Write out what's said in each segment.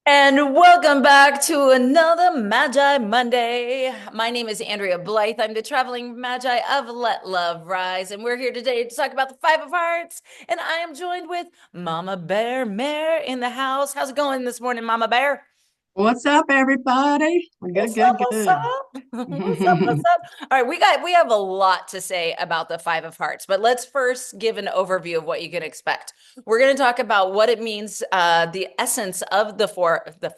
And welcome back to another Magi Monday. My name is Andrea Blythe. I'm the traveling Magi of Let Love Rise, and we're here today to talk about the Five of Hearts. And I am joined with Mama Bear Mare in the house. How's it going this morning, Mama Bear? What's up, everybody? Good, What's up? good, What's good. up? What's up? What's up? All right, we have a lot to say about the Five of Hearts, but let's first give an overview of what you can expect. We're going to talk about what it means, the essence of the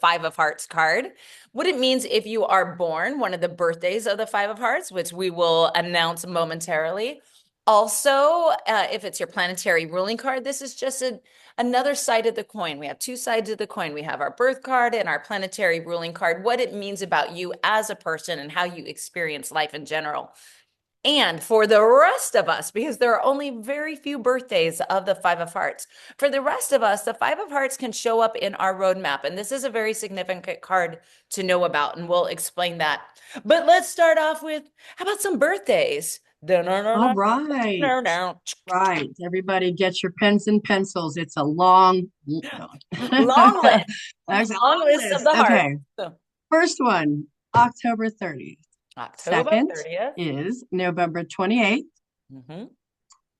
Five of Hearts card, what it means if you are born one of the birthdays of the Five of Hearts, which we will announce momentarily. Also, if it's your planetary ruling card, this is just another side of the coin. We have two sides of the coin. We have our birth card and our planetary ruling card, what it means about you as a person and how you experience life in general. And for the rest of us, because there are only very few birthdays of the Five of Hearts, for the rest of us, the Five of Hearts can show up in our roadmap. And this is a very significant card to know about, and we'll explain that. But let's start off with how about some birthdays? All right, right. Everybody get your pens and pencils. It's a long, no. Long list, There's a long long list of list. the heart. Okay, So, first one, October 30th. October Second 30th. is November 28th. Mhm.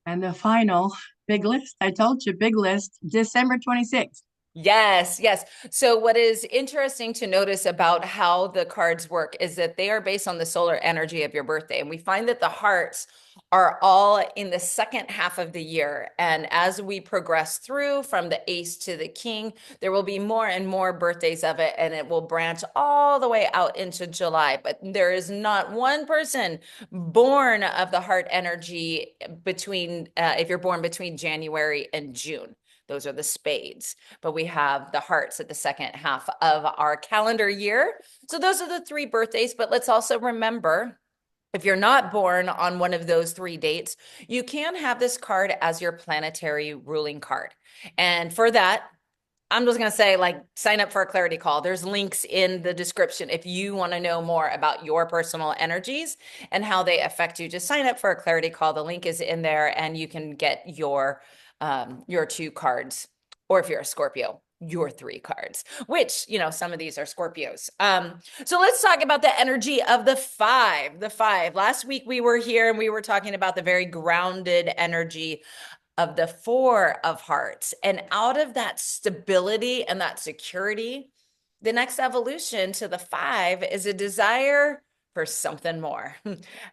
And the final big list, I told you, big list, December 26th. Yes, yes. So, what is interesting to notice about how the cards work is that they are based on the solar energy of your birthday. And we find that the hearts are all in the second half of the year. And as we progress through from the ace to the king, there will be more and more birthdays of it, and it will branch all the way out into July. But there is not one person born of the heart energy if you're born between January and June. Those are the spades, but we have the hearts at the second half of our calendar year. So those are the three birthdays. But let's also remember, if you're not born on one of those three dates, you can have this card as your planetary ruling card. And for that, I'm just going to say, like, sign up for a clarity call. There's links in the description if you want to know more about your personal energies and how they affect you. Just sign up for a clarity call. The link is in there, and you can get your two cards, or if you're a Scorpio, your three cards, which, some of these are Scorpios. So let's talk about the energy of the five. The five. Last week we were here and we were talking about the very grounded energy of the Four of Hearts. And out of that stability and that security, the next evolution to the five is a desire for something more,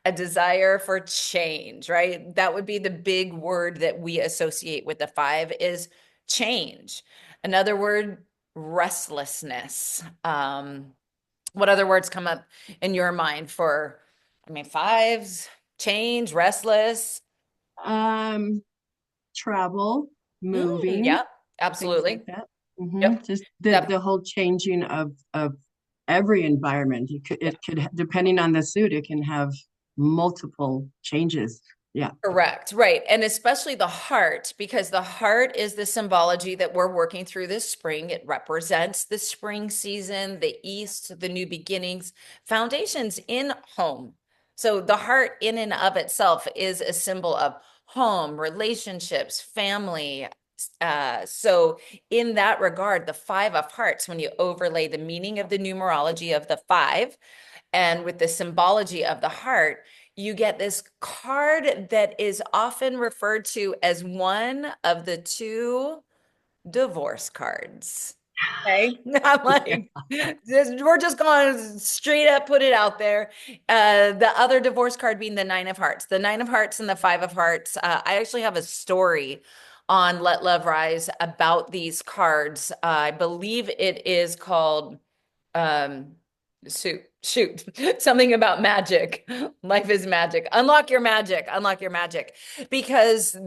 a desire for change, right? That would be the big word that we associate with the five is change. Another word, restlessness. What other words come up in your mind for, fives, change, restless? Um, Travel, moving, Yep, things like absolutely. that. Yep. Just the whole changing of every environment. It could depending on the suit, it can have multiple changes. Yeah. Correct. Right. And especially the heart, because the heart is the symbology that we're working through this spring. It represents the spring season, the east, the new beginnings, foundations in home. So the heart, in and of itself, is a symbol of home, relationships, family. So, in that regard, the Five of Hearts, when you overlay the meaning of the numerology of the five and with the symbology of the heart, you get this card that is often referred to as one of the two divorce cards. Okay. I'm like, we're just going to straight up put it out there. The other divorce card being the Nine of Hearts. The Nine of Hearts and the Five of Hearts. I actually have a story on Let Love Rise about these cards. I believe it is called um, shoot, something about magic. Life is magic. Unlock your magic. Unlock your magic. Because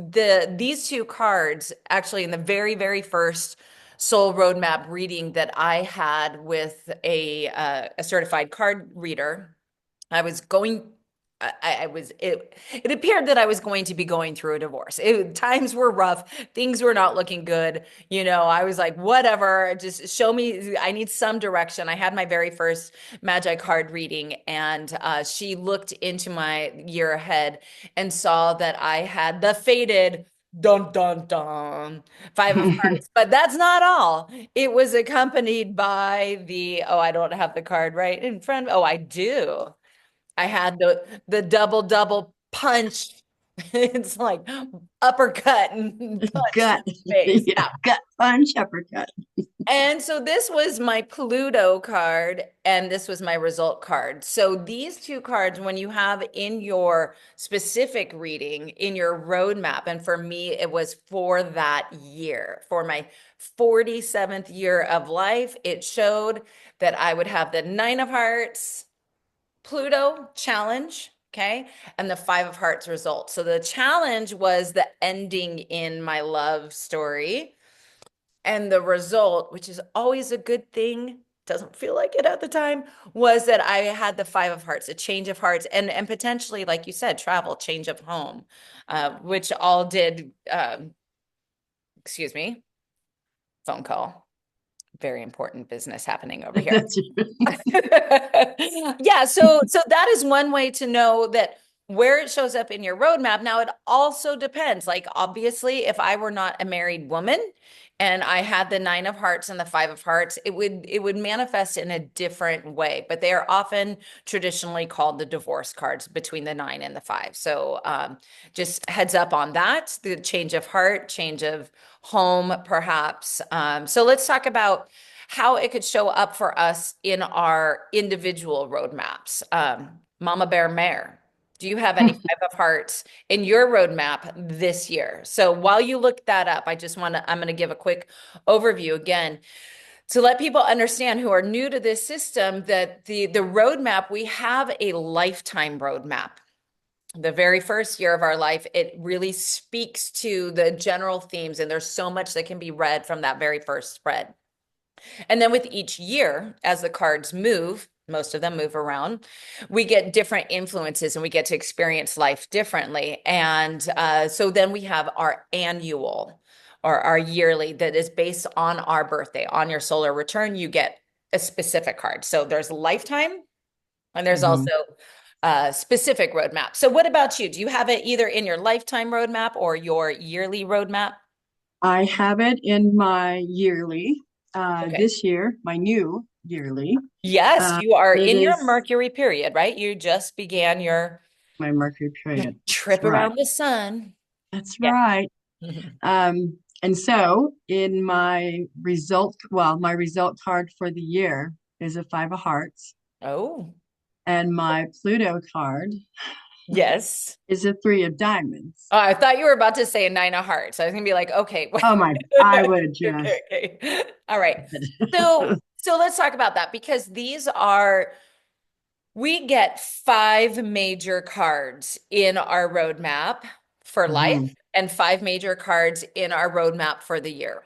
these two cards, actually, in the very, very first soul roadmap reading that I had with a certified card reader, I was going. I was it appeared that I was going to be going through a divorce. Times were rough, things were not looking good. I was like, whatever, just show me. I need some direction. I had my very first Magi card reading, and she looked into my year ahead and saw that I had the fated Dun dun dun. Five of Hearts. But that's not all. It was accompanied by the, oh, I don't have the card right in front. Oh, I do. I had the double double punch. It's like uppercut and punch to Gut, the face. yeah, Yeah. gut punch, uppercut. And so this was my Pluto card, and this was my result card. So these two cards, when you have in your specific reading, in your roadmap, and for me, it was for that year, for my 47th year of life, it showed that I would have the Nine of Hearts, Pluto challenge, okay, and the Five of Hearts result. So the challenge was the ending in my love story. And the result, which is always a good thing, doesn't feel like it at the time, was that I had the Five of Hearts, a change of hearts, and potentially, like you said, travel, change of home, which all did. Excuse me, phone call. Very important business happening over here. That's Yeah, so that is one way to know that where it shows up in your roadmap. Now it also depends. Like obviously, if I were not a married woman and I had the Nine of Hearts and the Five of Hearts, it would manifest in a different way. But they are often traditionally called the divorce cards between the nine and the five. So just heads up on that, the change of heart, change of home, perhaps. So let's talk about how it could show up for us in our individual roadmaps. Mama Bear Mare, do you have any Five of Hearts in your roadmap this year? So while you look that up, I'm going to give a quick overview again to let people understand who are new to this system that the roadmap, we have a lifetime roadmap. The very first year of our life, it really speaks to the general themes, and there's so much that can be read from that very first spread. And then with each year, as the cards move, most of them move around, we get different influences and we get to experience life differently. And so then we have our annual or our yearly that is based on our birthday, on your solar return. You get a specific card. So there's lifetime and there's Mhm. also a specific roadmap. So what about you? Do you have it either in your lifetime roadmap or your yearly roadmap? I have it in my yearly, Okay. this year, my new yearly. Yes, you are It in your is Mercury period, right? You just began my Mercury your period. That's trip right. around the sun. That's Yeah. right. And so in my result, well, my result card for the year is a Five of Hearts, Oh, and my Pluto card yes. is a Three of Diamonds. Oh, I thought you were about to say a Nine of Hearts. I was gonna be like, okay, Oh my, I would okay, just. okay. All right. So let's talk about that because we get five major cards in our roadmap for life Mhm. and five major cards in our roadmap for the year.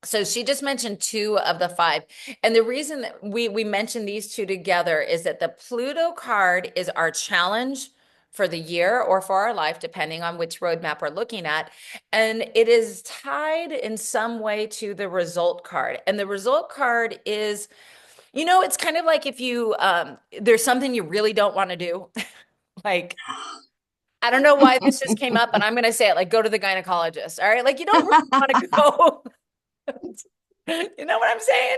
So she just mentioned two of the five. And the reason that we mentioned these two together is that the Pluto card is our challenge for the year or for our life, depending on which roadmap we're looking at. And it is tied in some way to the result card. And the result card is, it's kind of like if you there's something you really don't want to do. Like, I don't know why this just came up, but I'm gonna say it like go to the gynecologist. All right. Like you don't really want to go. You know what I'm saying?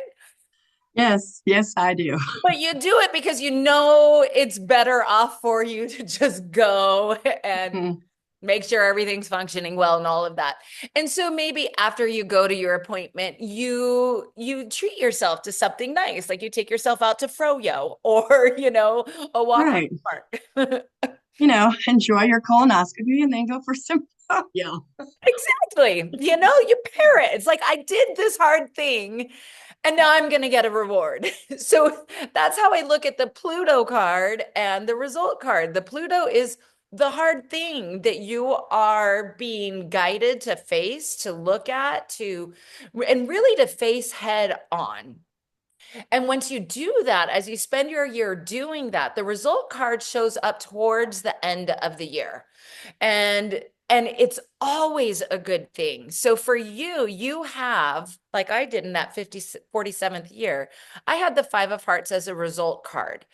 Yes, yes, I do. But you do it because you know it's better off for you to just go and make sure everything's functioning well and all of that. And so maybe after you go to your appointment, you treat yourself to something nice, like you take yourself out to froyo or, a walk in Right. the park. Enjoy your colonoscopy and then go for some. Yeah. Exactly. You pair it. It's like I did this hard thing and now I'm going to get a reward. So that's how I look at the Pluto card and the result card. The Pluto is the hard thing that you are being guided to face, to look at, and really to face head on. And once you do that, as you spend your year doing that, the result card shows up towards the end of the year. And it's always a good thing. So for you, you have, like I did in that 47th year, I had the Five of Hearts as a result card.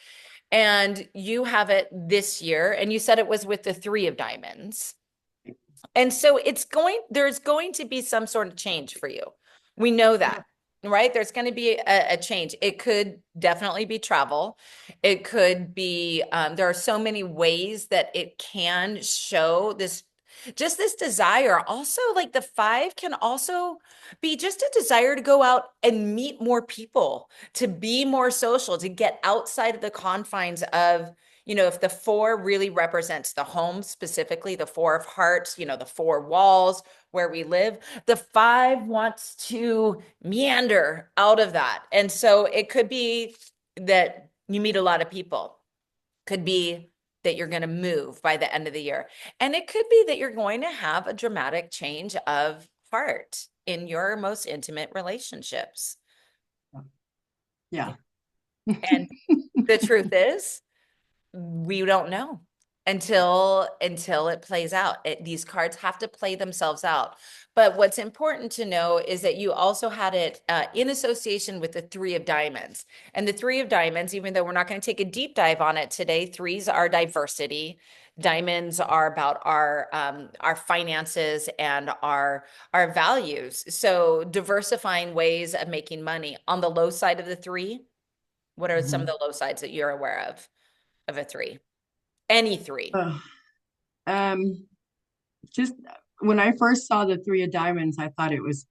And you have it this year, and you said it was with the Three of Diamonds. And so there's going to be some sort of change for you. We know that, right? There's going to be a change. It could definitely be travel. It could be, there are so many ways that it can show this, just this desire. Also, like the five can also be just a desire to go out and meet more people, to be more social, to get outside of the confines of, if the four really represents the home, specifically the four of hearts, the four walls where we live, the five wants to meander out of that. And so it could be that you meet a lot of people, could be that you're going to move by the end of the year. And it could be that you're going to have a dramatic change of heart in your most intimate relationships. Yeah. And the truth is, we don't know until it plays out. These cards have to play themselves out. But what's important to know is that you also had it in association with the three of diamonds. And the three of diamonds, even though we're not going to take a deep dive on it today, threes are diversity. Diamonds are about our finances and our values. So diversifying ways of making money. On the low side of the three, what are some of Mhm. the low sides that you're aware of a three? Any three. Uh, um, just when I first saw the three of diamonds, I thought it was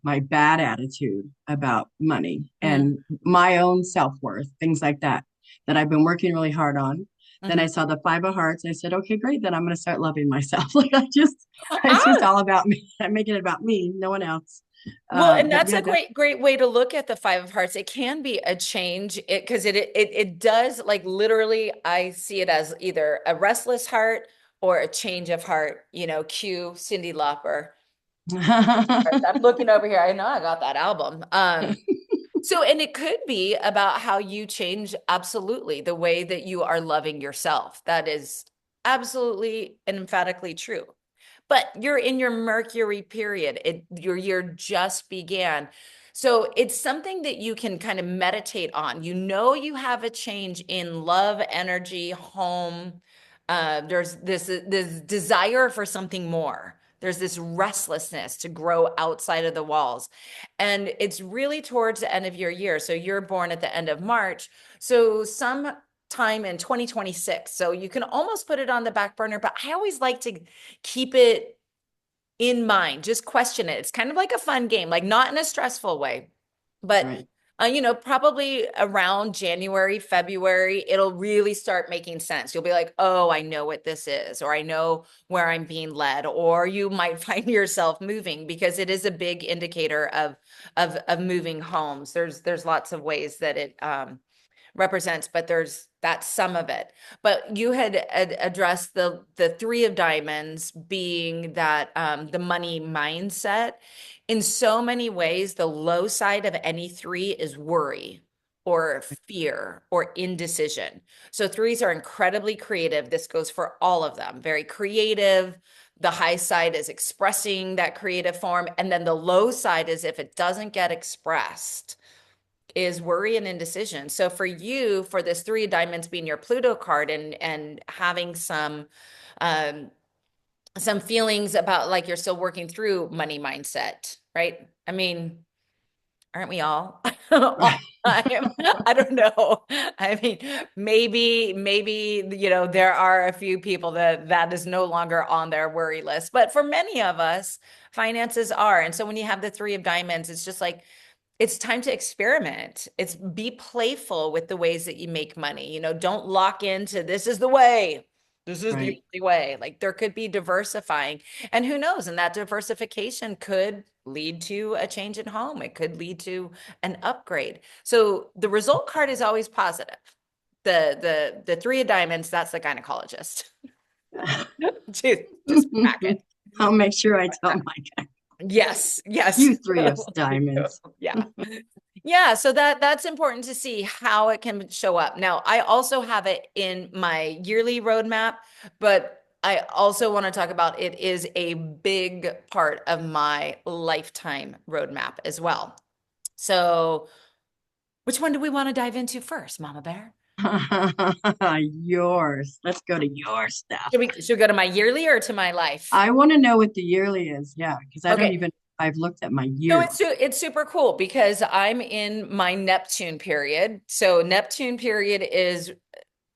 my bad attitude about money Hmm. and my own self-worth, things like that, that I've been working really hard on. Then I Hmm. saw the five of hearts. I said, okay, great. Then I'm going to start loving myself. Like it's just Ah, all about me. I'm making it about me, no one else. well, and But that's yeah, a great way to look at the five of hearts. It can be a change because it does, like, literally I see it as either a restless heart or a change of heart, cue Cyndi Lauper. I'm looking over here. I know I got that album. So, and it could be about how you change absolutely the way that you are loving yourself. That is absolutely and emphatically true. But you're in your Mercury period. Your year just began. So it's something that you can kind of meditate on. You have a change in love, energy, home. There's this desire for something more. There's this restlessness to grow outside of the walls. And it's really towards the end of your year. So you're born at the end of March. So sometime in 2026. So you can almost put it on the back burner, but I always like to keep it in mind, just question it. It's kind of like a fun game, like not in a stressful way, but right. probably around January, February, it'll really start making sense. You'll be like, oh, I know what this is, or I know where I'm being led, or you might find yourself moving because it is a big indicator of moving homes. There's lots of ways that it represents, but that's some of it. But you had addressed the three of diamonds being that the money mindset. In so many ways, the low side of any three is worry or fear or indecision. So threes are incredibly creative. This goes for all of them. Very creative. The high side is expressing that creative form. And then the low side is if it doesn't get expressed, is worry and indecision. So for you, for this three of diamonds being your Pluto card and having um some feelings about like you're still working through money mindset, right? I mean, aren't we all all Right. the time? I don't know. I mean, maybe, there are a few people that is no longer on their worry list, but for many of us, finances are. And so when you have the three of diamonds, it's just like it's time to experiment. It's be playful with the ways that you make money. Don't lock into this is the way. This is the Right. only way. Like there could be diversifying. And who knows? And that diversification could lead to a change in home. It could lead to an upgrade. So the result card is always positive. The three of diamonds, that's the gynecologist. Just crack I'll make sure I tell it. my guy, Yes, yes. you three of diamonds. Yeah. Yeah, so that's important to see how it can show up. Now, I also have it in my yearly roadmap, but I also want to talk about it is a big part of my lifetime roadmap as well. So, which one do we want to dive into first, Mama Bear? Yours. Let's go to your stuff. Should we go to my yearly or to my life? I want to know what the yearly is. Yeah, because I don't Okay. even, I've looked at my So yearly. it's super cool because I'm in my Neptune period. So Neptune period is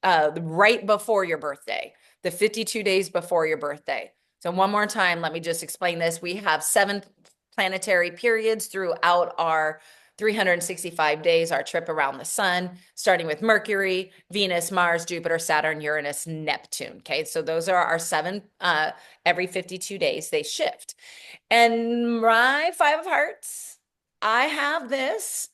right before your birthday, the 52 days before your birthday. So one more time, let me just explain this. We have seven planetary periods throughout our 365 days, our trip around the sun, starting with Mercury, Venus, Mars, Jupiter, Saturn, Uranus, Neptune. Okay, so those are our seven, every 52 days, they shift. And my five of hearts, I have this.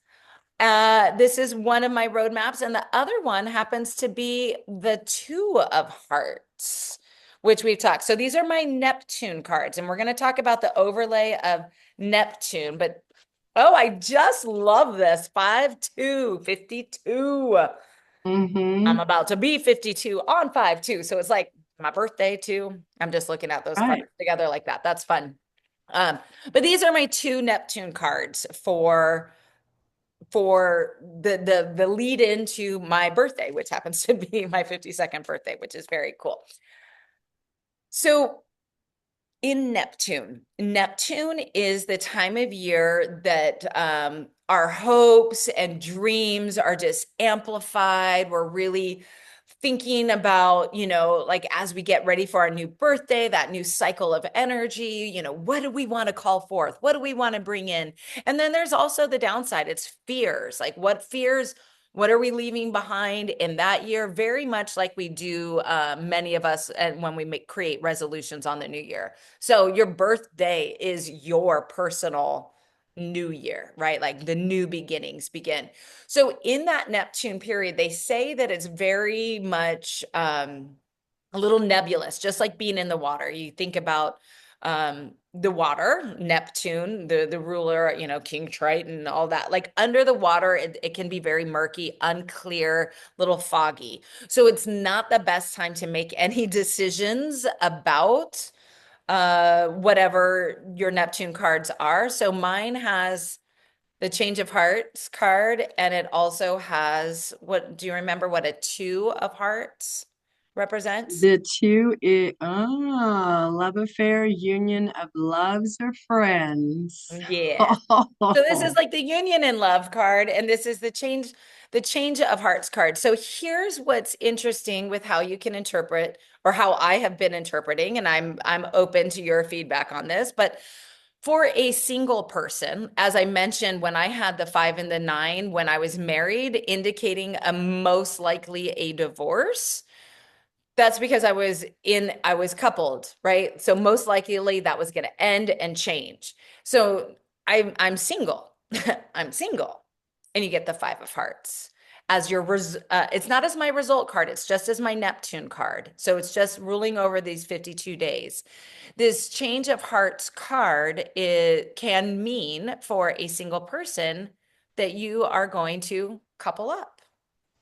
This is one of my roadmaps, and the other one happens to be the two of hearts, which we've talked. So these are my Neptune cards, and we're going to talk about the overlay of Neptune. But oh, I just love this 5-2, 52. I'm Mm-hmm. about to be 52 on 5-2. So it's like my birthday too. I'm just looking at those cards Right. together like that. That's fun. Um, but these are my two Neptune cards for the lead into my birthday, which happens to be my 52nd birthday, which is very cool. So in Neptune, Neptune is the time of year that our hopes and dreams are just amplified. We're really thinking about, like as we get ready for our new birthday, that new cycle of energy, what do we want to call forth? What do we want to bring in? And then there's also the downside, it's fears. Like what fears, what are we leaving behind in that year? Very much like we do, many of us, and when we create resolutions on the new year. So your birthday is your personal new year, right? Like the new beginnings begin. So in that Neptune period, they say that it's very much a little nebulous, just like being in the water. You think about the water, Neptune, the ruler, King Triton, all that. Like under the water, it can be very murky, unclear, little foggy. So it's not the best time to make any decisions about whatever your Neptune cards are. So mine has the change of hearts card, and it also has what do you remember what a two of hearts represents? The two is love affair, union of loves or friends. Yeah. So this is like the union in love card, and this is the change of hearts card. So here's what's interesting with how you can interpret or how I have been interpreting, and I'm open to your feedback on this, but for a single person, as I mentioned, when I had the 5 and the 9, when I was married, indicating a most likely a divorce. That's because I was coupled, right? So most likely that was going to end and change. So I'm single. I'm single. And you get the 5 of hearts as it's not as my result card, it's just as my Neptune card. So it's just ruling over these 52 days. This change of hearts card can mean for a single person that you are going to couple up.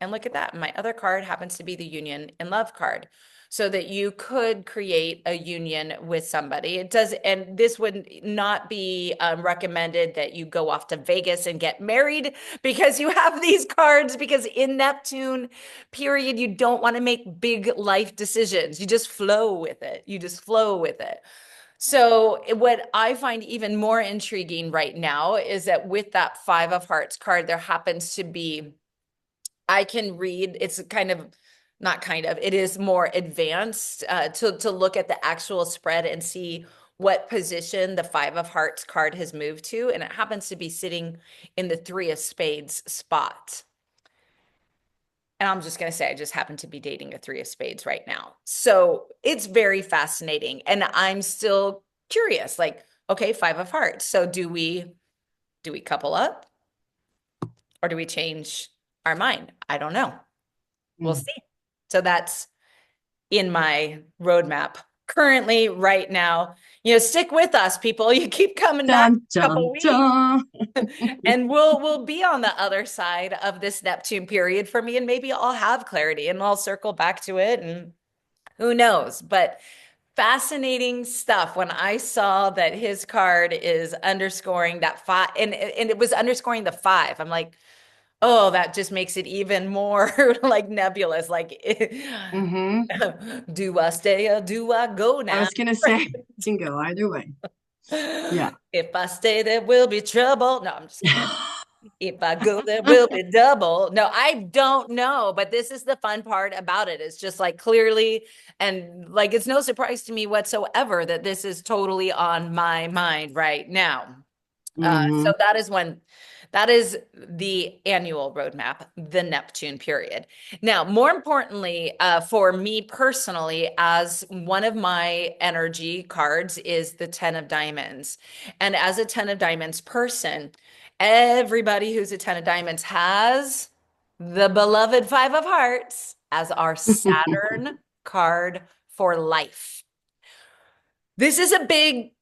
And look at that. My other card happens to be the union in love card. So that you could create a union with somebody. It does, and this would not be recommended that you go off to Vegas and get married because you have these cards. Because in Neptune period, you don't want to make big life decisions. You just flow with it. You just flow with it. So what I find even more intriguing right now is that with that 5 of hearts card, there happens to be I can read, it's kind of not kind of, it is more advanced to look at the actual spread and see what position the 5 of hearts card has moved to. And it happens to be sitting in the 3 of spades spot. And I'm just going to say, I just happen to be dating a 3 of spades right now. So it's very fascinating. And I'm still curious, like, okay, 5 of hearts. So do we couple up or do we change our mind? I don't know. We'll Mm. see. So that's in my roadmap currently right now. Stick with us, people. You keep coming back Dun, a couple dun, weeks dun. and we'll be on the other side of this Neptune period for me, and maybe I'll have clarity and I'll circle back to it, and who knows. But fascinating stuff when I saw that his card is underscoring that 5, and it was underscoring the 5. I'm like, Oh, that just makes it even more like nebulous. Like, Hmm. do I stay or do I go I now? was gonna say, can go either way. Yeah. If I stay, there will be trouble. No, I'm just kidding. If I go, there will be double. No, I don't know, but this is the fun part about it. It's just like clearly, and like it's no surprise to me whatsoever that this is totally on my mind right now. So Hmm. that is the annual roadmap, the Neptune period. Now, more importantly, for me personally, as one of my energy cards is the 10 of diamonds. And as a 10 of diamonds person, everybody who's a 10 of diamonds has the beloved five of hearts as our Saturn card for life. This is a big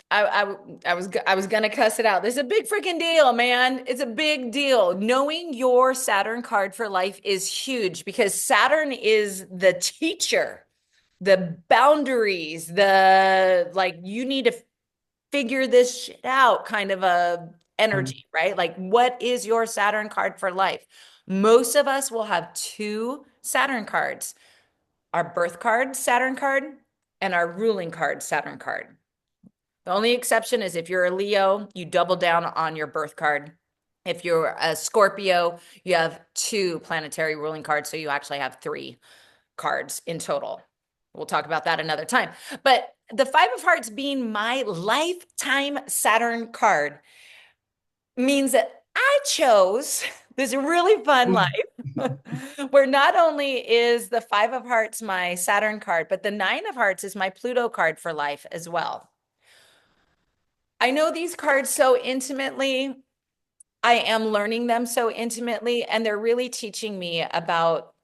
I was gonna cuss it out. This is a big freaking deal, man. It's a big deal. Knowing your Saturn card for life is huge because Saturn is the teacher, the boundaries, the like you need to figure this shit out kind of a energy, right? Like what is your Saturn card for life? Most of us will have two Saturn cards, our birth card, Saturn card, and our ruling card, Saturn card. The only exception is if you're a Leo, you double down on your birth card. If you're a Scorpio, you have two planetary ruling cards. So you actually have three cards in total. We'll talk about that another time. But the Five of Hearts being my lifetime Saturn card means that I chose this really fun life where not only is the Five of Hearts my Saturn card, but the Nine of Hearts is my Pluto card for life as well. I know these cards so intimately. I am learning them so intimately, and they're really teaching me about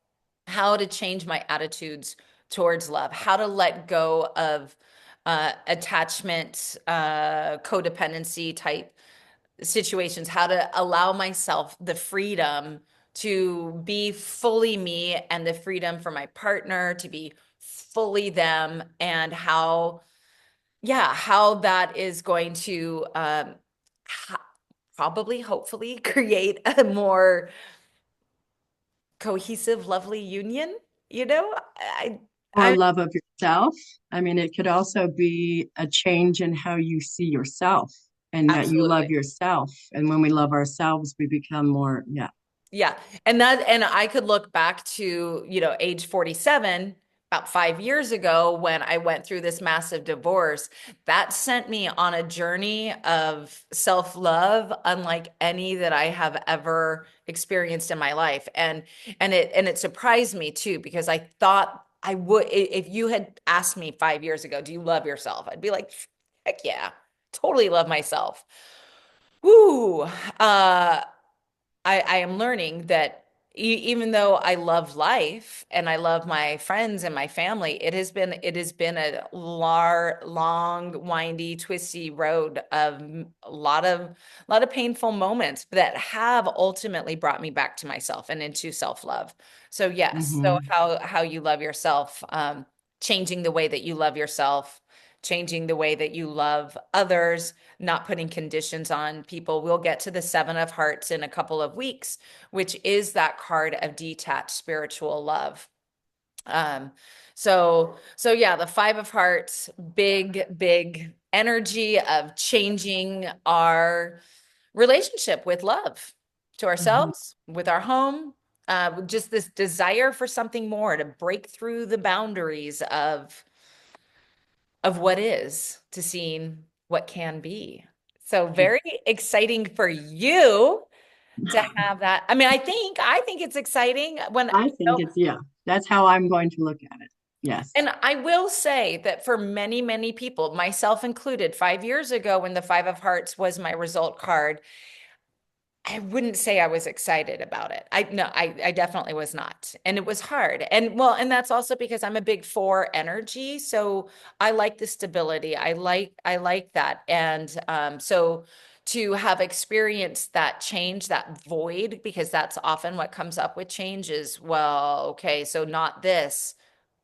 how to change my attitudes towards love, how to let go of attachment, codependency type situations, how to allow myself the freedom to be fully me and the freedom for my partner to be fully them, and how yeah, how that is going to probably, hopefully, create a more cohesive, lovely union. You know, Or I, love of yourself. I mean, it could also be a change in how you see yourself and that you love absolutely. yourself. And when we love ourselves, we become more, yeah. Yeah. And I could look back to, age 47, about 5 years ago when I went through this massive divorce. That sent me on a journey of self-love unlike any that I have ever experienced in my life. And it surprised me too, because I thought I would, if you had asked me 5 years ago, do you love yourself? I'd be like, heck yeah, totally love myself. Woo. I am learning that even though I love life and I love my friends and my family, it has been a long, windy, twisty road of a lot of painful moments that have ultimately brought me back to myself and into self-love. So yes, so Hmm. how you love yourself, changing the way that you love yourself, changing the way that you love others, not putting conditions on people. We'll get to the Seven of Hearts in a couple of weeks, which is that card of detached spiritual love. Um, so yeah, the Five of Hearts, big energy of changing our relationship with love to Hmm. ourselves, with our home, just this desire for something more to break through the boundaries of what is to seeing what can be. So very exciting for you to have that. I mean, I think it's exciting when, I think it's, yeah, that's how I'm going to look at it. Yes. and I will say that for many, many people, myself included, 5 years ago when the Five of Hearts was my result card, I wouldn't say I was excited about it. I definitely was not. And it was hard. And well, and that's also because I'm a big four energy. So I like the stability. I like that. And so to have experienced that change, that void, because that's often what comes up with change is, well, okay, so not this,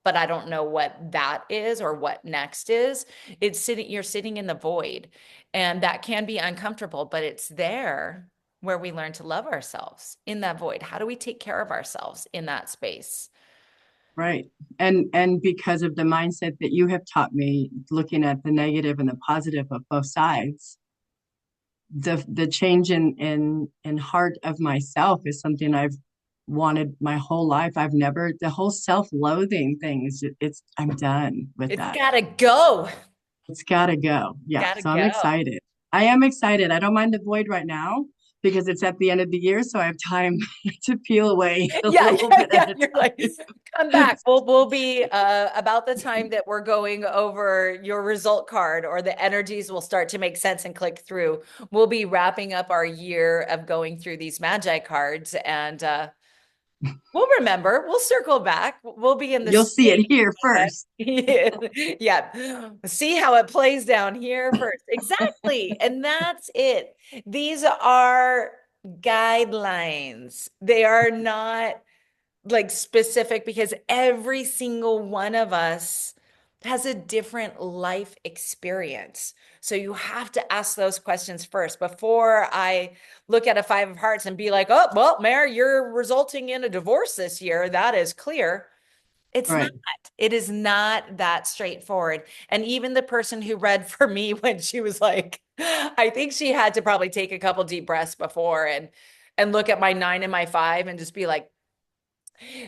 but I don't know what that is or what next is. You're sitting in the void. And that can be uncomfortable, but it's there where we learn to love ourselves in that void. How do we take care of ourselves in that space? Right. And because of the mindset that you have taught me, looking at the negative and the positive of both sides, the change in heart of myself is something I've wanted my whole life. I've never the whole self-loathing thing is it's I'm done with It's that. gotta go. It's gotta go. Yeah. Gotta So I'm go. excited. I am excited. I don't mind the void right now because it's at the end of the year, so I have time to peel away a Yeah, little yeah, bit yeah. at a You're like, come time. back. We'll be about the time that we're going over your result card or the energies will start to make sense and click through. We'll be wrapping up our year of going through these Magi cards and we'll remember. We'll circle back. We'll be in the You'll see it space. here first. Yeah. Yeah. See how it plays down here first. Exactly. And that's it. These are guidelines. They are not like specific because every single one of us has a different life experience. So you have to ask those questions first before I look at a five of hearts and be like, oh, well, Mare, you're resulting in a divorce this year. That is clear. It's not. Right. It is not that straightforward. And even the person who read for me when she was like, I think she had to probably take a couple deep breaths before and look at my nine and my five and just be like,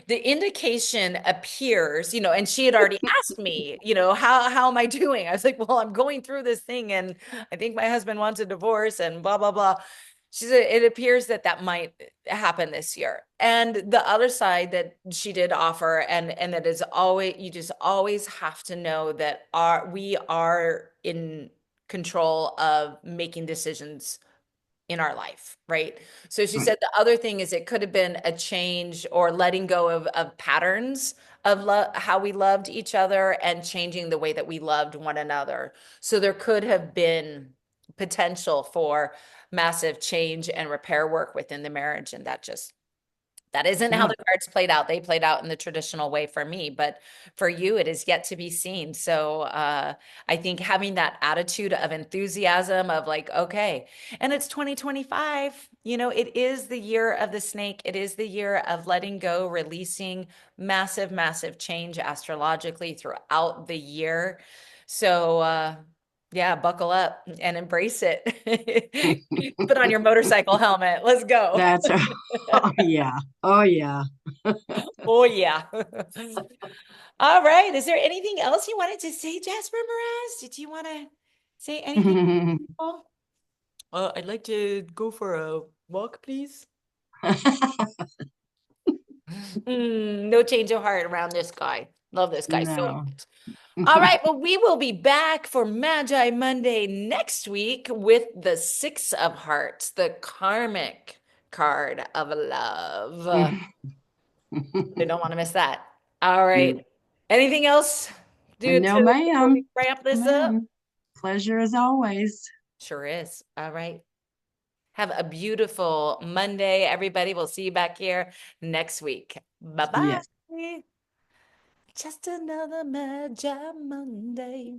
the indication appears, and she had already asked me, how am I doing? I was like, well, I'm going through this thing and I think my husband wants a divorce and blah, blah, blah. She said, it appears that that might happen this year. And the other side that she did offer, and that is always, you just always have to know that we are in control of making decisions in our life, right? So she Right. said the other thing is it could have been a change or letting go of patterns of how we loved each other and changing the way that we loved one another. So there could have been potential for massive change and repair work within the marriage, and that isn't how Yeah. the cards played out. They played out in the traditional way for me, but for you, it is yet to be seen. So I think having that attitude of enthusiasm of like, okay, and it's 2025, it is the year of the snake. It is the year of letting go, releasing massive, massive change astrologically throughout the year. So, yeah, buckle up and embrace it. Put on your motorcycle helmet. Let's go. That's oh yeah. Oh yeah. Oh, yeah. All right. Is there anything else you wanted to say, Jasper Mraz? Did you want to say anything? Oh, I'd like to go for a walk, please. No change of heart around this guy. Love this guy so No. much. All right. Well, we will be back for Magi Monday next week with the Six of Hearts, the karmic card of love. I don't want to miss that. All right. Anything else, dude, No, before we ma'am. wrap this up? Ma'am. Pleasure as always. Sure is. All right. Have a beautiful Monday, everybody. We'll see you back here next week. Bye Yes. bye. Just another Magi Monday.